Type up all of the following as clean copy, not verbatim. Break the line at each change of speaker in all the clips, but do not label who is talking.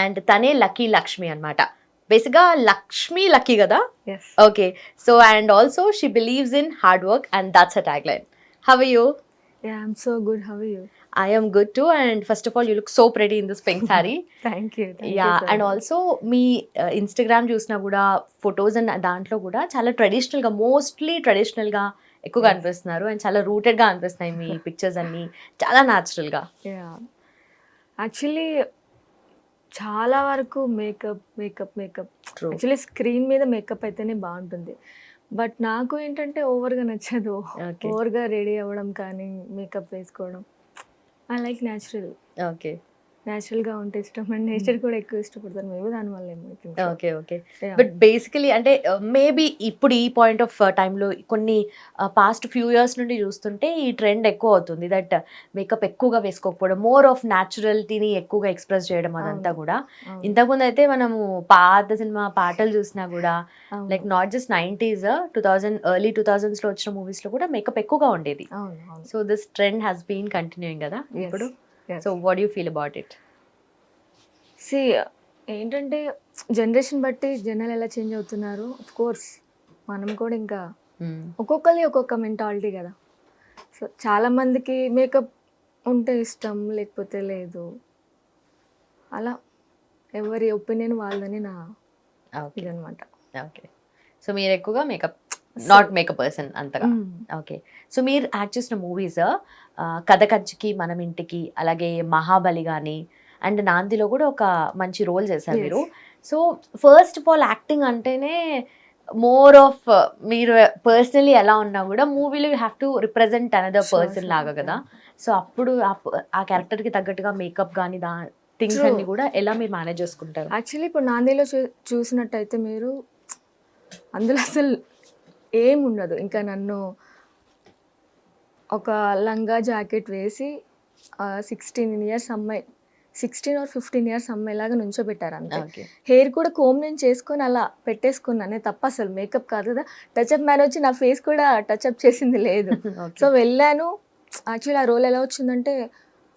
And తనే lucky Lakshmi అనమాట. బేసిక్గా లక్ష్మి లక్కీ కదా.
Yes.
Okay, so and also she believes in hard work and that's a tagline. How are you?
Yeah, I'm so good. How are you?
I am good too, and first of all you look so pretty in this pink saree.
Thank you. Thank
yeah,
you so
and
much.
Also me Instagram చూసినా కూడా photos and దాంట్లో కూడా చాలా ట్రెడిషనల్గా, mostly ట్రెడిషనల్గా ఎక్కువగా
Yes.
అనిపిస్తున్నారు and చాలా రూటెడ్గా అనిపిస్తున్నాయి మీ పిక్చర్స్ అన్నీ, చాలా న్యాచురల్గా.
Yeah. Actually, చాలా వరకు మేకప్.
ట్రూ.
యాక్చువల్లీ స్క్రీన్ మీద మేకప్ అయితేనే బాగుంటుంది. బట్ నాకు ఏంటంటే ఓవర్గా నచ్చదు.
ఓకే
ఓవర్గా రెడీ అవ్వడం కానీ మేకప్ వేసుకోవడం. ఐ లైక్
ఓకే
న్యాచురల్గా ఉంటే ఇష్టం. అండ్ నేచర్ కూడా ఎక్కువ ఇష్టపడతాను. మేబీ దానివల్ల ఏమవుతుంది.
ఓకే ఓకే బట్ బేసికలీ అంటే మేబీ ఇప్పుడు ఈ పాయింట్ ఆఫ్ టైంలో కొన్ని పాస్ట్ ఫ్యూ ఇయర్స్ నుండి చూస్తుంటే ఈ ట్రెండ్ ఎక్కువ అవుతుంది దట్ మేకప్ ఎక్కువగా వేసుకోకపోవడం, మోర్ ఆఫ్ న్యాచురల్టీని ఎక్కువగా ఎక్స్ప్రెస్ చేయడం అదంతా కూడా. ఇంతకుముందు అయితే మనము పాత సినిమా పాటలు చూసినా కూడా like not just 90s, 2000 early 2000s లో వచ్చిన మూవీస్లో కూడా మేకప్ ఎక్కువగా ఉండేది. So this trend has been continuing కదా ఇప్పుడు. So what you feel about it?
సి ఏంటంటే జనరేషన్ బట్టి జనాలు ఎలా చేంజ్ అవుతున్నారు. ఆఫ్ కోర్స్ మనం కూడా ఇంకా ఒక్కొక్కరి ఒక్కొక్క మెంటాలిటీ కదా. సో చాలామందికి మేకప్ ఉంటే ఇష్టం, లేకపోతే లేదు. అలా ఎవరి ఒపీనియన్ వాళ్ళని నా ఇదనమాట.
ఓకే, సో మీరు ఎక్కువగా మేకప్, నాట్ మేకప్ పర్సన్ అంతగా. ఓకే, సో మీరు యాక్ట్ చేసిన మూవీస్ కథ కంచికి, మనం ఇంటికి, అలాగే మహాబలి కానీ అండ్ నాందిలో కూడా ఒక మంచి రోల్ చేశారు మీరు. So first of all acting అంటేనే మోర్ ఆఫ్ మీరు పర్సనలీ ఎలా ఉన్నా కూడా మూవీలో you have to represent another person లాగా కదా. సో అప్పుడు ఆ క్యారెక్టర్కి తగ్గట్టుగా మేకప్ కానీ థింగ్స్ అన్ని కూడా ఎలా మీరు మేనేజ్ చేసుకుంటారు?
యాక్చువల్లీ ఇప్పుడు నాందిలో చూసినట్టయితే మీరు అందులో అసలు ఏం ఉండదు. ఇంకా నన్ను ఒక లంగా జాకెట్ వేసి 16 or 15 ఇయర్స్ అమ్మాయిలాగా నుంచోబెట్టారు అంతే. హెయిర్ కూడా కోమ్ నేను చేసుకొని అలా పెట్టేసుకున్నానే తప్ప అసలు మేకప్ కాదు కదా. టచ్అప్ మ్యాన్ వచ్చి నా ఫేస్ కూడా టచ్అప్ చేసింది లేదు. సో వెళ్ళాను. యాక్చువల్లీ ఆ రోల్ ఎలా వచ్చిందంటే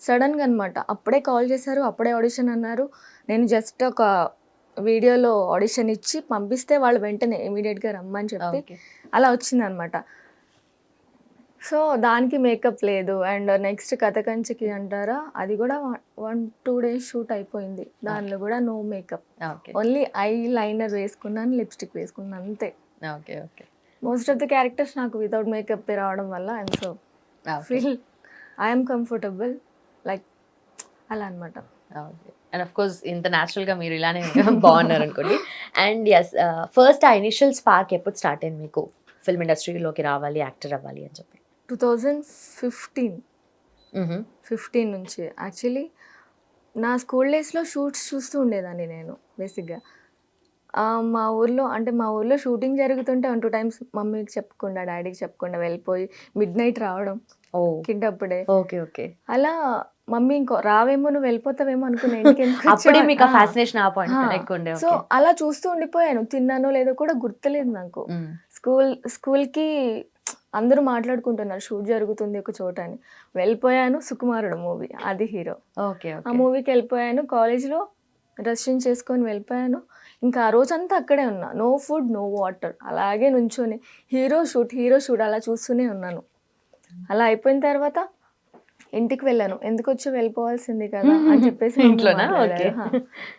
సడన్గా అనమాట. అప్పుడే కాల్ చేశారు, అప్పుడే ఆడిషన్ అన్నారు. నేను జస్ట్ ఒక వీడియోలో ఆడిషన్ ఇచ్చి పంపిస్తే వాళ్ళు వెంటనే ఇమీడియట్గా రమ్మని చెప్పి అలా వచ్చిందనమాట. సో దానికి మేకప్ లేదు. అండ్ నెక్స్ట్ కథ కంచికి అంటారా, అది కూడా 1-2 days షూట్ అయిపోయింది. దానిలో కూడా no makeup, only eyeliner వేసుకున్నాను, లిప్స్టిక్ వేసుకున్నాను అంతే. మోస్ట్ ఆఫ్ ద క్యారెక్టర్స్ నాకు వితౌట్ మేకప్ రావడం వల్ల ఐఎమ్ కంఫర్టబుల్ లైక్ అలా అనమాట.
అండ్ ఆఫ్ కోర్స్ ఇంత న్యాచురల్గా మీరు ఇలానే బాగున్నారు అనుకోండి. అండ్ ఎస్, ఫస్ట్ ఆ ఇనిషియల్ స్పార్క్ ఎప్పుడు స్టార్ట్ అయింది మీకు ఫిల్మ్ ఇండస్ట్రీలోకి రావాలి, యాక్టర్ అవ్వాలి అని చెప్పి?
2015 నుంచి. యాక్చువల్లీ నా స్కూల్ డేస్లో షూట్స్ చూస్తూ ఉండేదాన్ని నేను బేసిక్గా. మా ఊర్లో షూటింగ్ జరుగుతుంటే 1-2 times మమ్మీకి చెప్పకుండా, డాడీకి చెప్పకుండా వెళ్ళిపోయి మిడ్ నైట్ రావడం కిడ్డప్పుడే.
ఓకే ఓకే,
అలా మమ్మీ ఇంకో రావేమో, నువ్వు వెళ్ళిపోతావేమో అనుకునే సో అలా చూస్తూ ఉండిపోయాను. తిన్నానో లేదో కూడా గుర్తులేదు నాకు. స్కూల్కి అందరూ మాట్లాడుకుంటున్నారు షూట్ జరుగుతుంది ఒక చోట అని. వెళ్ళిపోయాను. సుకుమారుడు మూవీ, అది హీరో. ఆ మూవీకి వెళ్ళిపోయాను. కాలేజ్లో డ్రెస్సింగ్ చేసుకొని వెళ్ళిపోయాను. ఇంకా ఆ రోజంతా అక్కడే ఉన్నా. నో ఫుడ్, నో వాటర్, అలాగే నుంచొని హీరో షూట్ అలా చూస్తూనే ఉన్నాను. అలా అయిపోయిన తర్వాత ఇంటికి వెళ్ళాను. ఎందుకు వచ్చి వెళ్ళిపోవాల్సింది కదా అని చెప్పేసి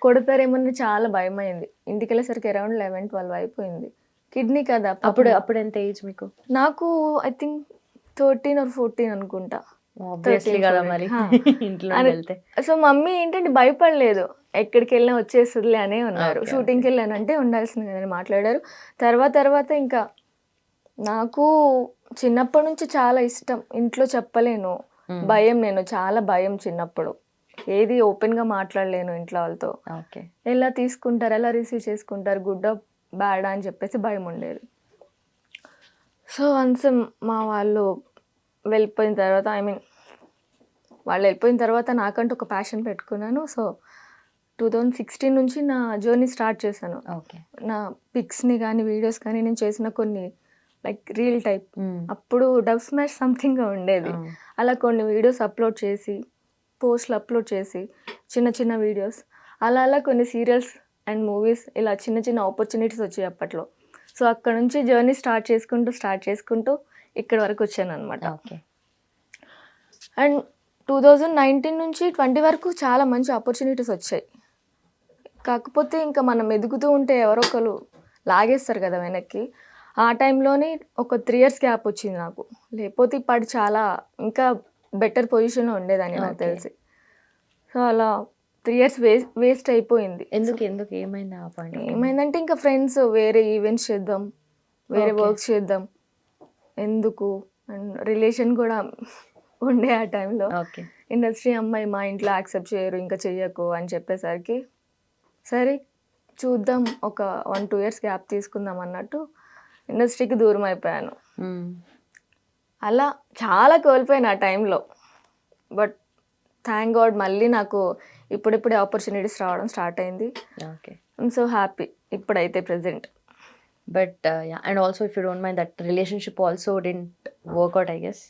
కొడతారేమో చాలా భయం అయింది. ఇంటికి వెళ్ళేసరికి అరౌండ్ 11-12 అయిపోయింది. కిడ్నీ కదా.
అప్పుడు ఎంత ఏజ్ మీకు?
నాకు ఐ థింక్ 13 or 14 అనుకుంటా. సో మమ్మీ ఏంటంటే భయపడలేదు, ఎక్కడికి వెళ్ళినా వచ్చేస్తుందిలే అనే ఉన్నారు. షూటింగ్కి వెళ్ళానంటే ఉండాల్సింది కదని మాట్లాడారు. తర్వాత ఇంకా నాకు చిన్నప్పటి నుంచి చాలా ఇష్టం. ఇంట్లో చెప్పలేను, భయం. నేను చాలా భయం చిన్నప్పుడు. ఏది ఓపెన్గా మాట్లాడలేను ఇంట్లో వాళ్ళతో. ఎలా తీసుకుంటారు, ఎలా రిసీవ్ చేసుకుంటారు, గుడ్ బ్యాడ్ అని చెప్పేసి భయం ఉండేది. సో వన్స్ మా వాళ్ళు వెళ్ళిపోయిన తర్వాత, వాళ్ళు వెళ్ళిపోయిన తర్వాత నాకంటూ ఒక ప్యాషన్ పెట్టుకున్నాను. సో 2016 నుంచి నా జర్నీ స్టార్ట్ చేశాను. నా పిక్స్ని కానీ వీడియోస్ కానీ నేను చేసిన కొన్ని లైక్ రీల్ టైప్, అప్పుడు డబ్ స్మాష్ సంథింగ్గా ఉండేది. అలా కొన్ని వీడియోస్ అప్లోడ్ చేసి, పోస్ట్లు అప్లోడ్ చేసి, చిన్న వీడియోస్ అలా అలా కొన్ని సీరియల్స్ అండ్ మూవీస్ ఇలా చిన్న చిన్న ఆపర్చునిటీస్ వచ్చాయి అప్పట్లో. సో అక్కడ నుంచి జర్నీ స్టార్ట్ చేసుకుంటూ ఇక్కడ వరకు వచ్చాను అనమాట.
ఓకే.
అండ్ 2019 నుంచి 20 వరకు చాలా మంచి ఆపర్చునిటీస్ వచ్చాయి. కాకపోతే ఇంకా మనం ఎదుగుతూ ఉంటే ఎవరో ఒకరు లాగేస్తారు కదా వెనక్కి. ఆ టైంలోనే ఒక 3 years గ్యాప్ వచ్చింది నాకు. లేకపోతే ఇప్పుడు చాలా ఇంకా బెటర్ పొజిషన్లో ఉండేదాన్ని నాకు తెలిసి. సో అలా 3 years వేస్ట్ అయిపోయింది.
ఎందుకు ఏమైంది ఆ పాయింట్?
ఏమైందంటే ఇంకా ఫ్రెండ్స్ వేరే ఈవెంట్స్ చేద్దాం, వేరే వర్క్స్ చేద్దాం, ఎందుకు అండ్ రిలేషన్ కూడా ఉండే ఆ టైంలో.
ఓకే.
ఇండస్ట్రీ అమ్మాయి మా ఇంట్లో యాక్సెప్ట్ చేయరు, ఇంకా చెయ్యకు అని చెప్పేసరికి సరే చూద్దాం ఒక 1-2 years గ్యాప్ తీసుకుందాం అన్నట్టు ఇండస్ట్రీకి దూరం అయిపోయాను. అలా చాలా కోల్పోయాను ఆ టైంలో. బట్ థ్యాంక్ గాడ్ మళ్ళీ నాకు ఇప్పుడిప్పుడే ఆపర్చునిటీస్ రావడం స్టార్ట్ అయింది.
ఓకే.
ఐమ్ సో హ్యాపీ ఇప్పుడైతే present.
But and also if you don't mind that relationship also didn't work out I guess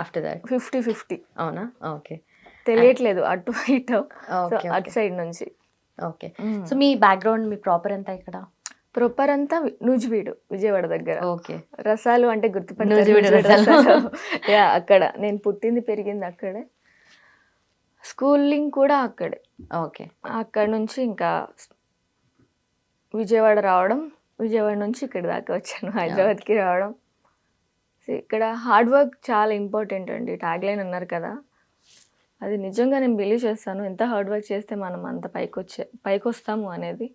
after that.
50-50.
అవునా? ఓకే.
తెలియట్లేదు అటు ఇటు అటు
ఓకే.
సైడ్ నుంచి.
ఓకే. సో మీ బ్యాక్గ్రౌండ్, మీ ప్రాపర్ అంతా ఇక్కడ?
ప్రాపర్ అంతా నూజివీడు, విజయవాడ దగ్గర.
ఓకే.
రసాలు అంటే
నూజివీడు రసాలు.
యా అక్కడ నేను పుట్టింది పెరిగింది అక్కడే, స్కూలింగ్ కూడా అక్కడే.
ఓకే.
అక్కడ నుంచి ఇంకా విజయవాడ రావడం, విజయవాడ నుంచి ఇక్కడ దాకా వచ్చాను, హైదరాబాద్కి రావడం. ఇక్కడ హార్డ్ వర్క్ చాలా ఇంపార్టెంట్ అండి. ట్యాగ్ లైన్ అన్నారు కదా, అది నిజంగా నేను బిలీవ్ చేస్తాను. ఎంత హార్డ్ వర్క్ చేస్తే మనం అంత పైకి వస్తాము అనేది.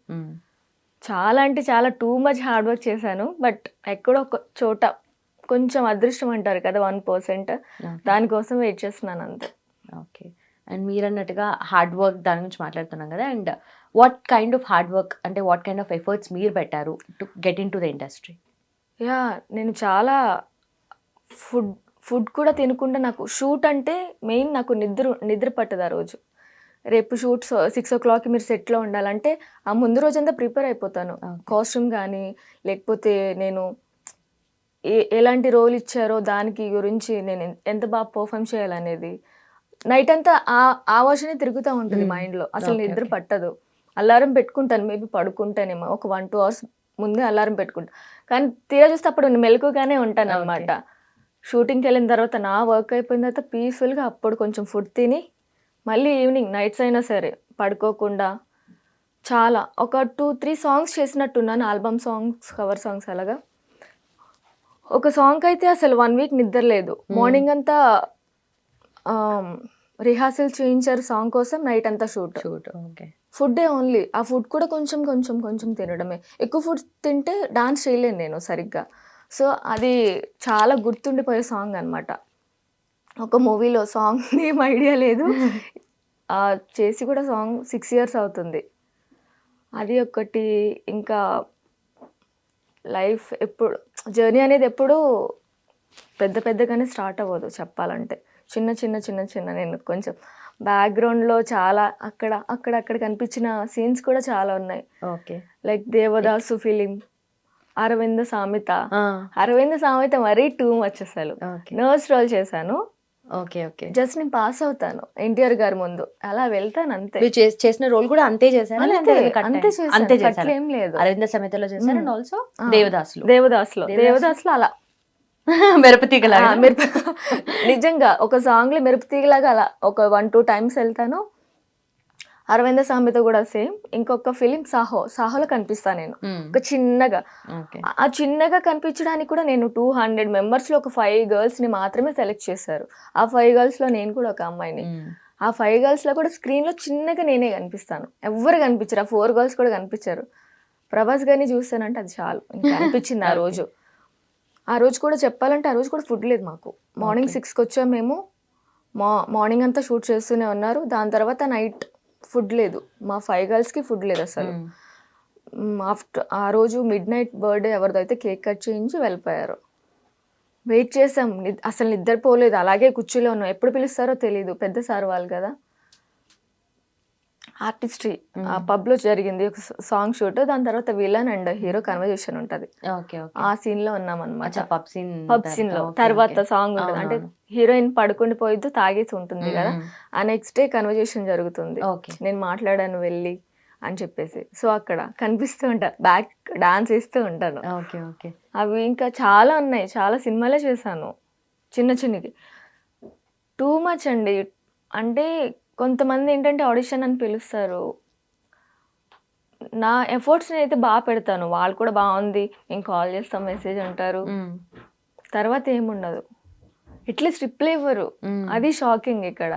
చాలా అంటే చాలా టూ మచ్ హార్డ్ వర్క్ చేశాను. బట్ ఎక్కడో ఒక చోట కొంచెం అదృష్టం అంటారు కదా, 1%, దానికోసం వెయిట్ చేస్తున్నాను అంతే.
ఓకే. అండ్ మీరు అన్నట్టుగా హార్డ్ వర్క్ దాని గురించి మాట్లాడుతున్నాం కదా, and what kind of hard work అంటే వాట్ కైండ్ ఆఫ్ ఎఫర్ట్స్ మీరు పెట్టారు to get in to the industry?
Yeah నేను చాలా ఫుడ్ కూడా తినకుండా, నాకు షూట్ అంటే మెయిన్ నాకు నిద్ర పట్టదు ఆ రోజు. రేపు షూట్ 6 o'clock మీరు సెట్లో ఉండాలంటే ఆ ముందు రోజంతా ప్రిపేర్ అయిపోతాను. కాస్ట్యూమ్ కానీ లేకపోతే నేను ఎలాంటి రోల్ ఇచ్చారో దానికి గురించి నేను ఎంత బాగా పర్ఫామ్ చేయాలనేది నైట్ అంతా ఆ వర్షనే తిరుగుతూ ఉంటుంది మైండ్లో. అసలు నిద్ర పట్టదు. అలారం పెట్టుకుంటాను, మేబీ పడుకుంటానేమో ఒక 1-2 hours ముందే అలారం పెట్టుకుంటాను. కానీ తీరా చూస్తే అప్పుడు మెలకుగానే ఉంటాను అనమాట. షూటింగ్కి వెళ్ళిన తర్వాత నా వర్క్ అయిపోయిన తర్వాత పీస్ఫుల్గా అప్పుడు కొంచెం ఫుడ్ తిని మళ్ళీ ఈవినింగ్ నైట్స్ అయినా సరే పడుకోకుండా చాలా ఒక 2-3 songs చేసినట్టున్నాను. ఆల్బమ్ సాంగ్స్, కవర్ సాంగ్స్ అలాగా. ఒక సాంగ్ అయితే అసలు 1 week నిద్ర లేదు. మార్నింగ్ అంతా రిహార్సల్ చేయించారు సాంగ్ కోసం, నైట్ అంతా షూట్.
ఓకే.
ఫుడ్డే ఓన్లీ. ఆ ఫుడ్ కూడా కొంచెం కొంచెం కొంచెం తినడమే. ఎక్కువ ఫుడ్ తింటే డాన్స్ చేయలేను నేను సరిగ్గా. సో అది చాలా గుర్తుండిపోయే సాంగ్ అనమాట. ఒక మూవీలో సాంగ్ ఏం ఐడియా లేదు, చేసి కూడా సాంగ్ 6 years అవుతుంది. అది ఒకటి. ఇంకా లైఫ్ ఎప్పుడు జర్నీ అనేది ఎప్పుడు పెద్దగానే స్టార్ట్ అవ్వదు చెప్పాలంటే. చిన్న నేను కొంచెం బ్యాక్గ్రౌండ్లో చాలా అక్కడ కనిపించిన సీన్స్ కూడా చాలా ఉన్నాయి.
Okay.
Like Devdas film, Aravinda Sametha మరీ టూ మచ్ అసలు. నర్స్ రోల్ చేశాను.
ఓకే. ఓకే.
జస్ట్ నేను పాస్ అవుతాను ఎన్టీఆర్ గారి ముందు, అలా వెళ్తాను అంతే.
చేసిన రోల్ కూడా అంతే చేశారు?
అంతే చేశాను, ఏం లేదు.
అరవింద సమేతలో చేశారు అండ్ ఆల్సో
దేవదాసులో అలా
మెరుపుతీగలాగా
నిజంగా ఒక సాంగ్ లో మెరుపుతీగలాగా అలా ఒక 1-2 times వెళ్తాను. అరవింద సామెత కూడా సేమ్. ఇంకొక ఫిలిం సాహోలో కనిపిస్తాను నేను ఒక చిన్నగా. ఆ చిన్నగా కనిపించడానికి కూడా నేను 200 members లో ఒక 5 girls ని మాత్రమే సెలెక్ట్ చేశారు. ఆ 5 girls లో నేను కూడా ఒక అమ్మాయిని. ఆ 5 girls లో కూడా స్క్రీన్ లో చిన్నగా నేనే కనిపిస్తాను, ఎవ్వరు కనిపించారు. ఆ 4 girls కూడా కనిపించారు. ప్రభాస్ గారిని చూస్తానంటే అది చాలు ఇంకా అనిపించింది ఆ రోజు కూడా చెప్పాలంటే. ఆ రోజు కూడా ఫుడ్ లేదు మాకు. మార్నింగ్ 6కి వచ్చాము మేము. మార్నింగ్ అంతా షూట్ చేస్తూనే ఉన్నారు. దాని తర్వాత నైట్ ఫుడ్ లేదు. మా 5 girlsకి ఫుడ్ లేదు అసలు. ఆ రోజు midnight బర్త్డే ఎవరిదైతే కేక్ కట్ చేయించి వెళ్ళిపోయారు. వెయిట్ చేసాం, అసలు నిద్రపోలేదు, అలాగే కుర్చీలో ఉన్నాం. ఎప్పుడు పిలుస్తారో తెలియదు, పెద్ద సార్ వాళ్ళు కదా. ఆర్టిస్ట్రీ ఆ పబ్ లో జరిగింది ఒక సాంగ్ షూట్. దాని తర్వాత విలన్ అండ్ హీరో కన్వర్జేషన్ ఉంటది.
Okay okay.
ఆ సీన్ లో ఉన్నాం అనమాట.
Pub scene.
పబ్ సీన్ లో తర్వాత సాంగ్ ఉంటుంది. అంటే హీరోయిన్ పడుకుని పోయిద్దు తాగేసి ఉంటుంది కదా, ఆ నెక్స్ట్ డే కన్వర్జేషన్ జరుగుతుంది.
ఓకే.
నేను మాట్లాడాను వెళ్ళి అని చెప్పేసి. సో అక్కడ కనిపిస్తూ ఉంటా, బ్యాక్ డాన్స్ వేస్తూ ఉంటాను.
Okay okay.
అవి ఇంకా చాలా ఉన్నాయి, చాలా సినిమాలే చేశాను చిన్న చిన్నకి. టూ మచ్ అండి. అంటే కొంతమంది ఏంటంటే ఆడిషన్ అని పిలుస్తారు, నా ఎఫర్ట్స్ని అయితే బాగా పెడతాను, వాళ్ళు కూడా బాగుంది మేము కాల్ చేస్తాం మెసేజ్ అంటారు, తర్వాత ఏముండదు, ఎట్లీస్ట్ రిప్లై ఇవ్వరు. అది షాకింగ్ ఇక్కడ.